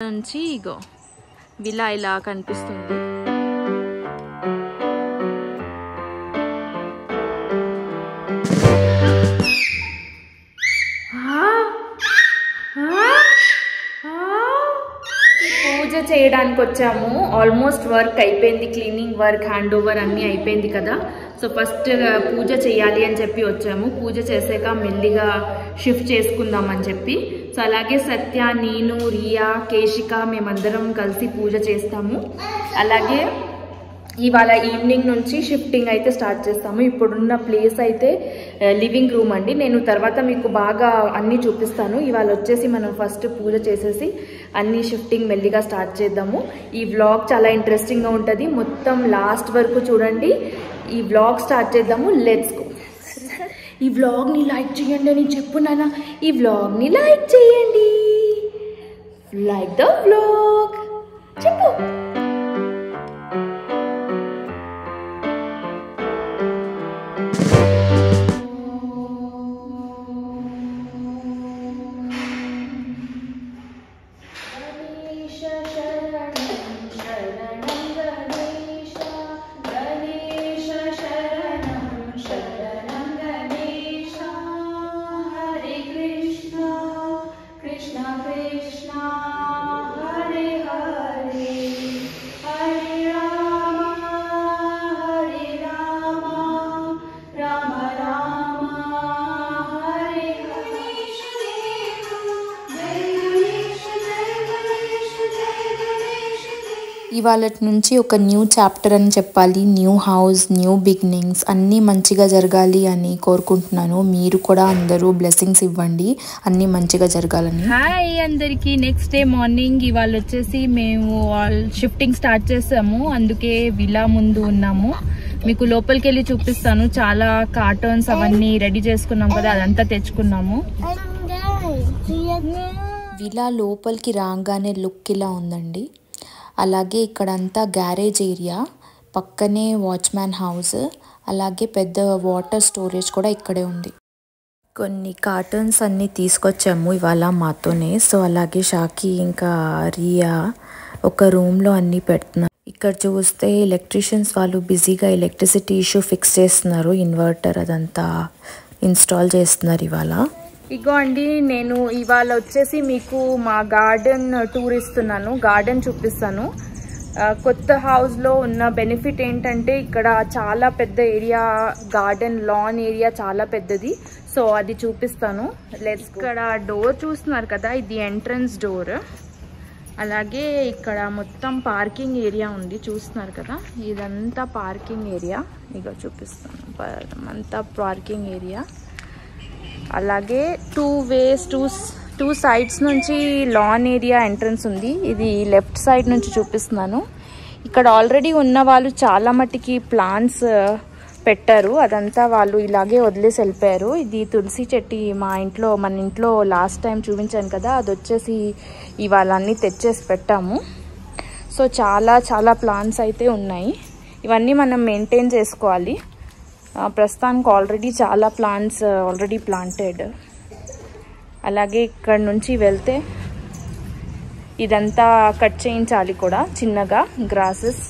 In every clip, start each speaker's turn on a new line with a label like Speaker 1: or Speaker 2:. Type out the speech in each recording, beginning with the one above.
Speaker 1: నుంచి ఇగో విలా ఇలా కనిపిస్తుంది. పూజ చేయడానికి వచ్చాము. ఆల్మోస్ట్ వర్క్ అయిపోయింది, క్లీనింగ్ వర్క్, హ్యాండ్ ఓవర్ అన్నీ అయిపోయింది కదా. సో ఫస్ట్ పూజ చేయాలి అని చెప్పి వచ్చాము. పూజ చేసాక మెల్లిగా షిఫ్ట్ చేసుకుందాం అని చెప్పి. సో అలాగే సత్య, నేను, రియా, కేశిక మేమందరం కలిసి పూజ చేస్తాము. అలాగే ఇవాళ ఈవినింగ్ నుంచి షిఫ్టింగ్ అయితే స్టార్ట్ చేస్తాము. ఇప్పుడున్న ప్లేస్ అయితే లివింగ్ రూమ్ అండి. నేను తర్వాత మీకు బాగా అన్నీ చూపిస్తాను. ఇవాళ వచ్చేసి మనం ఫస్ట్ పూజ చేసేసి అన్నీ షిఫ్టింగ్ మెల్లిగా స్టార్ట్ చేద్దాము. ఈ వ్లాగ్ చాలా ఇంట్రెస్టింగ్గా ఉంటుంది, మొత్తం లాస్ట్ వరకు చూడండి. ఈ వ్లాగ్ స్టార్ట్ చేద్దాము. Let's go. ఈ వ్లాగ్ని లైక్ చేయండి అని చెప్పు నాన్న. ఈ వ్లాగ్ని లైక్ చేయండి, లైక్ ద వ్లాగ్ చెప్పు.
Speaker 2: ఇవాళ నుంచి ఒక న్యూ చాప్టర్ అని చెప్పాలి. న్యూ హౌస్, న్యూ బిగినింగ్స్, అన్నీ మంచిగా జరగాలి అని కోరుకుంటున్నాను. మీరు కూడా అందరూ బ్లెస్సింగ్స్ ఇవ్వండి, అన్నీ మంచిగా జరగాలని.
Speaker 1: హాయ్ అందరికి, నెక్స్ట్ డే మార్నింగ్. ఇవాళ వచ్చేసి మేము షిఫ్టింగ్ స్టార్ట్ చేసాము, అందుకే విలా ముందు ఉన్నాము. మీకు లోపలికి వెళ్ళి చూపిస్తాను. చాలా కార్టన్స్ అవన్నీ రెడీ చేసుకున్నాం కదా, అదంతా తెచ్చుకున్నాము.
Speaker 2: విలా లోపలికి రాగానే లుక్ ఇలా ఉందండి. అలాగే ఇక్కడంతా గ్యారేజ్ ఏరియా, పక్కనే వాచ్మ్యాన్ హౌస్, అలాగే పెద్ద వాటర్ స్టోరేజ్ కూడా ఇక్కడే ఉంది. కొన్ని కార్టన్స్ అన్నీ తీసుకొచ్చాము ఇవాళ మాతోనే. సో అలాగే షాకి ఇంకా రియా ఒక రూమ్లో అన్నీ పెడుతున్నారు. ఇక్కడ చూస్తే ఎలక్ట్రీషియన్స్ వాళ్ళు బిజీగా ఎలక్ట్రిసిటీ ఇష్యూ ఫిక్స్ చేస్తున్నారు. ఇన్వర్టర్ అదంతా ఇన్స్టాల్ చేస్తున్నారు ఇవాళ.
Speaker 1: ఇగో అండి, నేను ఇవాళ వచ్చేసి మీకు మా గార్డెన్ టూర్ ఇస్తున్నాను, గార్డెన్ చూపిస్తాను. కొత్త హౌస్లో ఉన్న బెనిఫిట్ ఏంటంటే ఇక్కడ చాలా పెద్ద ఏరియా, గార్డెన్ లాన్ ఏరియా చాలా పెద్దది. సో అది చూపిస్తాను. ఇక్కడ డోర్ చూస్తున్నారు కదా, ఇది ఎంట్రన్స్ డోర్. అలాగే ఇక్కడ మొత్తం పార్కింగ్ ఏరియా ఉంది, చూస్తున్నారు కదా, ఇదంతా పార్కింగ్ ఏరియా. ఇగో చూపిస్తాను, అంతా పార్కింగ్ ఏరియా. అలాగే టూ సైడ్స్ నుంచి లాన్ ఏరియా ఎంట్రన్స్ ఉంది. ఇది లెఫ్ట్ సైడ్ నుంచి చూపిస్తున్నాను. ఇక్కడ ఆల్రెడీ ఉన్న వాళ్ళు చాలా మట్టికి ప్లాంట్స్ పెట్టారు, అదంతా వాళ్ళు ఇలాగే వదిలేసి వెళ్ళిపోయారు. ఇది తులసి చెట్టు మన ఇంట్లో లాస్ట్ టైం చూపించాను కదా, అది వచ్చేసి ఇవాళ అన్నీ తెచ్చేసి పెట్టాము. సో చాలా ప్లాంట్స్ అయితే ఉన్నాయి. ఇవన్నీ మనం మెయింటైన్ చేసుకోవాలి. ప్రస్తుతానికి ఆల్రెడీ చాలా ప్లాంట్స్ ఆల్రెడీ ప్లాంటెడ్. అలాగే ఇక్కడ నుంచి వెళ్తే ఇదంతా కట్ చేయించాలి కూడా చిన్నగా, గ్రాసెస్,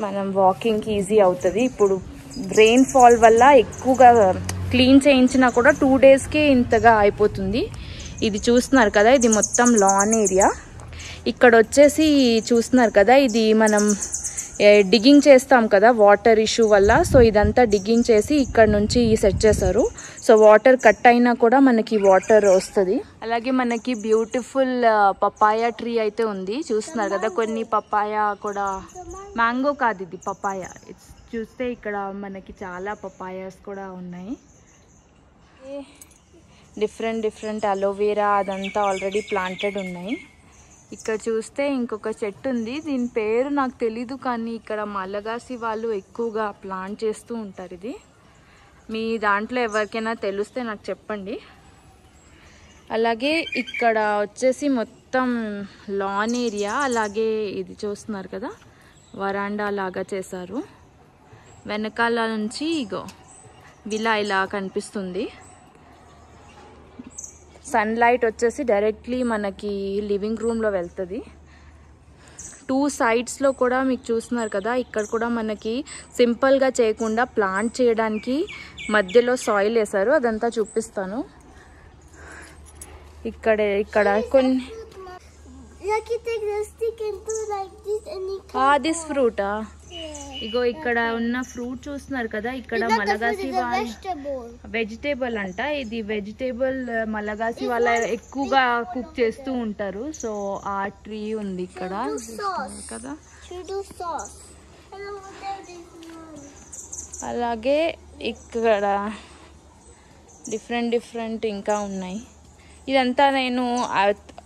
Speaker 1: మనం వాకింగ్కి ఈజీ అవుతుంది. ఇప్పుడు రెయిన్ ఫాల్ వల్ల ఎక్కువగా క్లీన్ చేయించినా కూడా 2 డేస్కే ఇంతగా అయిపోతుంది. ఇది చూస్తున్నారు కదా, ఇది మొత్తం లాన్ ఏరియా. ఇక్కడ వచ్చేసి చూస్తున్నారు కదా, ఇది మనం డిగ్గింగ్ చేస్తాం కదా వాటర్ ఇష్యూ వల్ల. సో ఇదంతా డిగ్గింగ్ చేసి ఇక్కడ నుంచి సెట్ చేశారు. సో వాటర్ కట్ అయినా కూడా మనకి వాటర్ వస్తుంది. అలాగే మనకి బ్యూటిఫుల్ పపాయ ట్రీ అయితే ఉంది, చూస్తున్నారు కదా. కొన్ని పపాయ కూడా, మ్యాంగో కాదు ఇది పపాయ. చూస్తే ఇక్కడ మనకి చాలా పపాయాస్ కూడా ఉన్నాయి. డిఫరెంట్ అలోవెరా అదంతా ఆల్రెడీ ప్లాంటెడ్ ఉన్నాయి. ఇక్కడ చూస్తే ఇంకొక చెట్టు ఉంది, దీని పేరు నాకు తెలీదు, కానీ ఇక్కడ మలగాసి వాళ్ళు ఎక్కువగా ప్లాంట్ చేస్తూ ఉంటారు. ఇది మీ దాంట్లో ఎవరికైనా తెలిస్తే నాకు చెప్పండి. అలాగే ఇక్కడ వచ్చేసి మొత్తం లాన్ ఏరియా. అలాగే ఇది చూస్తున్నారు కదా, వరాండా లాగా చేశారు. వెనకాల నుంచి ఇగో విలా ఇలా కనిపిస్తుంది. సన్లైట్ వచ్చేసి డైరెక్ట్లీ మనకి లివింగ్ రూమ్లో వెళ్తుంది. 2 సైడ్స్లో కూడా మీకు చూస్తున్నారు కదా, ఇక్కడ కూడా మనకి సింపుల్గా చేయకుండా ప్లాంట్ చేయడానికి మధ్యలో సాయిల్ వేసారు. అదంతా చూపిస్తాను. ఇక్కడ కొన్ని దిస్ ఫ్రూటా, ఇగో ఇక్కడ ఉన్న ఫ్రూట్ చూస్తున్నారు కదా, ఇక్కడ మలగాసి వెజిటేబుల్ అంట. ఇది వెజిటేబుల్ మలగాసి వాళ్ళ ఎక్కువగా కుక్ చేస్తూ ఉంటారు. సో ఆ ట్రీ ఉంది ఇక్కడ కదా. అలాగే ఇక్కడ డిఫరెంట్ ఇంకా ఉన్నాయి. ఇదంతా నేను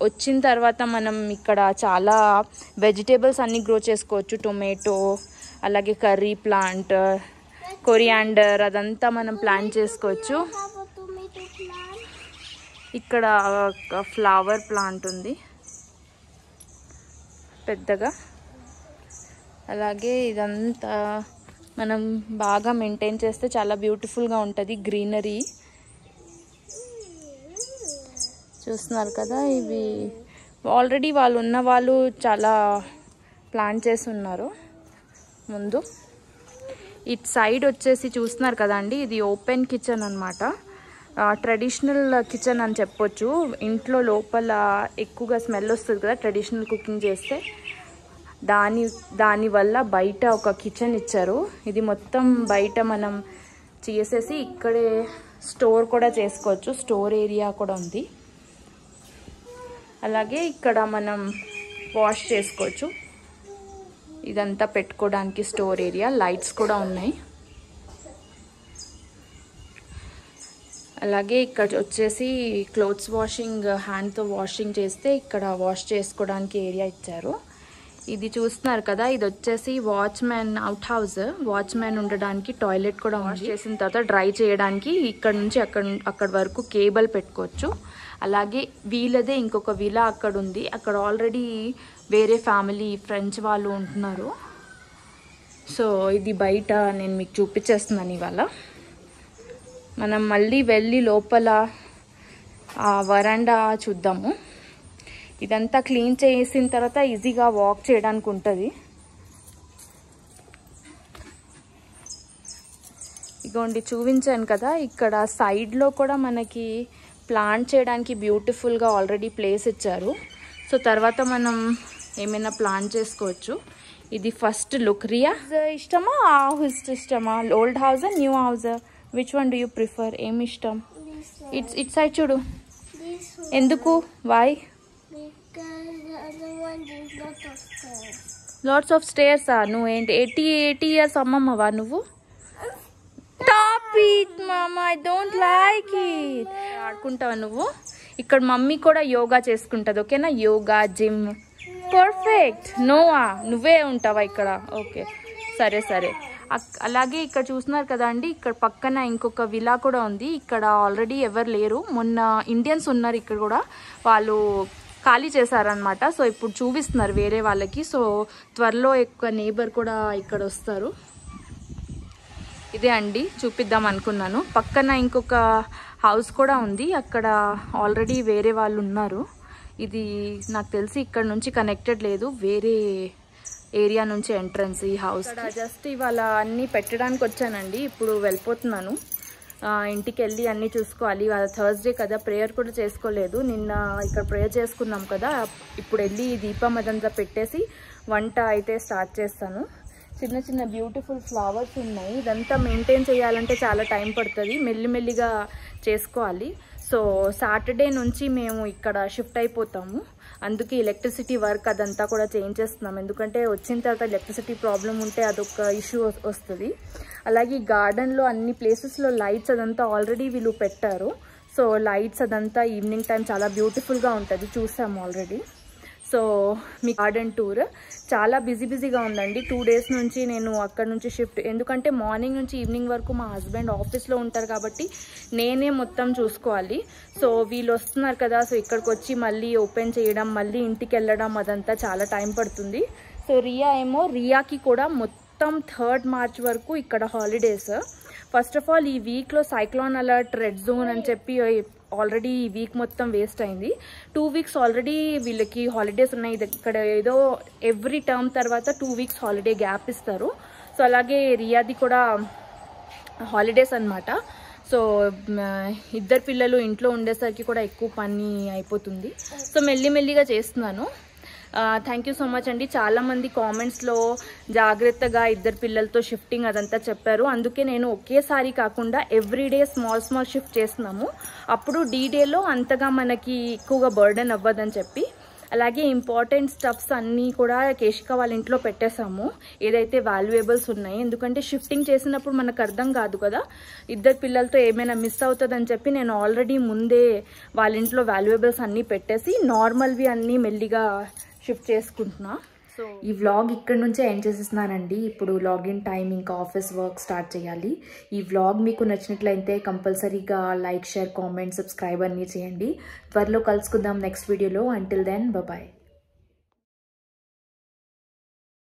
Speaker 1: వచ్చిన తర్వాత మనం ఇక్కడ చాలా వెజిటేబుల్స్ అన్నీ గ్రో చేసుకోవచ్చు. టొమాటో, అలాగే కర్రీ ప్లాంట్, కొరియాండర్, అదంతా మనం ప్లాంట్ చేసుకోవచ్చు. ఇక్కడ ఫ్లవర్ ప్లాంట్ ఉంది పెద్దగా. అలాగే ఇదంతా మనం బాగా మెయింటైన్ చేస్తే చాలా బ్యూటిఫుల్గా ఉంటుంది. గ్రీనరీ చూస్తున్నారు కదా. ఇవి ఆల్రెడీ వాళ్ళు చాలా ప్లాంట్ చేసి ఉన్నారు ముందు. ఇటు సైడ్ వచ్చేసి చూస్తున్నారు కదండి, ఇది ఓపెన్ కిచెన్ అన్నమాట. ట్రెడిషనల్ కిచెన్ అని చెప్పొచ్చు. ఇంట్లో లోపల ఎక్కువగా స్మెల్ వస్తుంది కదా ట్రెడిషనల్ కుకింగ్ చేస్తే. దానివల్ల బయట ఒక కిచెన్ ఇచ్చారు. ఇది మొత్తం బయట మనం చేసేసి ఇక్కడే స్టోర్ కూడా చేసుకోవచ్చు. స్టోర్ ఏరియా కూడా ఉంది. అలాగే ఇక్కడ మనం వాష్ చేసుకోవచ్చు. ఇదంతా పెట్టుకోవడానికి స్టోర్ ఏరియా. లైట్స్ కూడా ఉన్నాయి. అలాగే ఇక్కడ వచ్చేసి క్లోత్స్ వాషింగ్, హ్యాండ్తో వాషింగ్ చేస్తే ఇక్కడ వాష్ చేసుకోవడానికి ఏరియా ఇచ్చారు. ఇది చూస్తున్నారు కదా, ఇది వచ్చేసి వాచ్మెన్ అవుట్ హౌస్. వాచ్మెన్ ఉండడానికి టాయిలెట్ కూడా వాష్ చేసిన తర్వాత డ్రై చేయడానికి ఇక్కడ నుంచి అక్కడ వరకు కేబుల్ పెట్టుకోవచ్చు. అలాగే వీళ్ళదే ఇంకొక విలా అక్కడ ఉంది. అక్కడ ఆల్రెడీ వేరే ఫ్యామిలీ ఫ్రెండ్స్ వాళ్ళు ఉంటున్నారు. సో ఇది బయట నేను మీకు చూపించేస్తున్నాను ఇవాళ. మనం మళ్ళీ వెళ్ళి లోపల ఆ వరండా చూద్దాము. ఇదంతా క్లీన్ చేసిన తర్వాత ఈజీగా వాక్ చేయడానికి ఉంటుంది. ఇగోండి చూపించాను కదా, ఇక్కడ సైడ్లో కూడా మనకి ప్లాంట్ చేయడానికి బ్యూటిఫుల్గా ఆల్రెడీ ప్లేస్ ఇచ్చారు. సో తర్వాత మనం ఏమైనా ప్లాంట్ చేసుకోవచ్చు. ఇది ఫస్ట్ లుక్. రియా ఇష్టమా, ఆ హౌస్ ఇష్టమా? Old house, new house, which one do you prefer? ఏమి ఇష్టం? ఇట్ సైడ్ చూడు. ఎందుకు? వై? లాట్స్ ఆఫ్ స్టేర్సా? నువ్వు ఏంటి 80 ఇయర్స్ అమ్మమ్మవా నువ్వు? Stop it, mama. I don't like it. ఆడుకుంటావా నువ్వు? ఇక్కడ మమ్మీ కూడా యోగా చేసుకుంటది. ఓకేనా? యోగా, జిమ్. పర్ఫెక్ట్. నోవా నువ్వే ఉంటావా ఇక్కడ? ఓకే, సరే. అలాగే ఇక్కడ చూస్తున్నారు కదా అండి, ఇక్కడ పక్కన ఇంకొక విలా కూడా ఉంది. ఇక్కడ ఆల్రెడీ ఎవరు లేరు. మొన్న ఇండియన్స్ ఉన్నారు ఇక్కడ కూడా, వాళ్ళు ఖాళీ చేశారనమాట. సో ఇప్పుడు చూపిస్తున్నారు వేరే వాళ్ళకి. సో త్వరలో ఎక్కువ నేబర్ కూడా ఇక్కడ వస్తారు. ఇదే అండి చూపిద్దాం అనుకున్నాను. పక్కన ఇంకొక హౌస్ కూడా ఉంది. అక్కడ ఆల్రెడీ వేరే వాళ్ళు ఉన్నారు. ఇది నాకు తెలిసి ఇక్కడ నుంచి కనెక్టెడ్ లేదు, వేరే ఏరియా నుంచి ఎంట్రన్స్ ఈ హౌస్. జస్ట్ ఇవాళ అన్నీ పెట్టడానికి వచ్చానండి. ఇప్పుడు వెళ్ళిపోతున్నాను. ఇంటికి వెళ్ళి అన్నీ చూసుకోవాలి. ఇవాళ థర్స్డే కదా, ప్రేయర్ కూడా చేసుకోలేదు. నిన్న ఇక్కడ ప్రేయర్ చేసుకున్నాం కదా. ఇప్పుడు వెళ్ళి దీపం అదంతా పెట్టేసి వంట అయితే స్టార్ట్ చేస్తాను. చిన్న బ్యూటిఫుల్ ఫ్లవర్స్ ఉన్నాయి. ఇదంతా మెయింటైన్ చేయాలంటే చాలా టైం పడుతుంది. మెల్లిమెల్లిగా చేసుకోవాలి. సో సాటర్డే నుంచి మేము ఇక్కడ షిఫ్ట్ అయిపోతాము. అందుకే ఎలక్ట్రిసిటీ వర్క్ అదంతా కూడా చేంజ్ చేస్తున్నాం. ఎందుకంటే వచ్చిన తర్వాత ఎలక్ట్రిసిటీ ప్రాబ్లం ఉంటే అదొక ఇష్యూ వస్తుంది. అలాగే గార్డెన్లో అన్ని ప్లేసెస్లో లైట్స్ అదంతా ఆల్రెడీ వీళ్ళు పెట్టారు. సో లైట్స్ అదంతా ఈవినింగ్ టైం చాలా బ్యూటిఫుల్గా ఉంటుంది. చూసాము ఆల్రెడీ. సో మీ గార్డెన్ టూర్ చాలా బిజీగా ఉందండి. 2 days నుంచి నేను అక్కడ నుంచి షిఫ్ట్, ఎందుకంటే మార్నింగ్ నుంచి ఈవినింగ్ వరకు మా హస్బెండ్ ఆఫీస్లో ఉంటారు కాబట్టి నేనే మొత్తం చూసుకోవాలి. సో వీళ్ళు వస్తున్నారు కదా, సో ఇక్కడికి వచ్చి మళ్ళీ ఓపెన్ చేయడం, మళ్ళీ ఇంటికి వెళ్ళడం, అదంతా చాలా టైం పడుతుంది. సో రియాకి కూడా మొత్తం 3rd March వరకు ఇక్కడ హాలిడేస్. ఫస్ట్ ఆఫ్ ఆల్ ఈ వీక్లో సైక్లోన్ అలర్ట్, రెడ్ జోన్ అని చెప్పి ఆల్రెడీ వీక్ మొత్తం వేస్ట్ అయింది. 2 వీక్స్ ఆల్రెడీ వీళ్ళకి హాలిడేస్ ఉన్నాయి. ఇక్కడ ఏదో ఎవ్రీ టర్మ్ తర్వాత 2 వీక్స్ హాలిడే గ్యాప్ ఇస్తారు. సో అలాగే రియాది కూడా హాలిడేస్ అన్నమాట. సో ఇద్దరు పిల్లలు ఇంట్లో ఉండేసరికి కూడా ఎక్కువ పని అయిపోతుంది. సో మెల్లిమెల్లిగా చేస్తున్నాను. థ్యాంక్ యూ సో మచ్ అండి. చాలామంది కామెంట్స్లో జాగ్రత్తగా ఇద్దరు పిల్లలతో షిఫ్టింగ్ అదంతా చెప్పారు. అందుకే నేను ఒకేసారి కాకుండా ఎవ్రీడే స్మాల్ షిఫ్ట్ చేస్తున్నాము. అప్పుడు డీడేలో అంతగా మనకి ఎక్కువగా బర్డెన్ అవ్వదని చెప్పి. అలాగే ఇంపార్టెంట్ స్టఫ్స్ అన్నీ కూడా కేశిక వాళ్ళ ఇంట్లో పెట్టేశాము, ఏదైతే వాల్యుయేబుల్స్ ఉన్నాయి. ఎందుకంటే షిఫ్టింగ్ చేసినప్పుడు మనకు అర్థం కాదు కదా, ఇద్దరు పిల్లలతో ఏమైనా మిస్ అవుతుందని చెప్పి నేను ఆల్రెడీ ముందే వాళ్ళ ఇంట్లో వాల్యుయేబుల్స్ అన్నీ పెట్టేసి నార్మల్వి అన్నీ మెల్లిగా షిఫ్ట్ చేసుకుంటున్నా. సో ఈ వ్లాగ్ ఇక్కడ నుంచే ఎండ్ చేసేస్తున్నానండి. ఇప్పుడు లాగిన్ టైం, ఇంకా ఆఫీస్ వర్క్ స్టార్ట్ చేయాలి. ఈ వ్లాగ్ మీకు నచ్చినట్లయితే కంపల్సరీగా లైక్, షేర్, కామెంట్, సబ్స్క్రైబ్ అన్నీ చేయండి. త్వరలో కలుసుకుందాం నెక్స్ట్ వీడియోలో. Until then bye.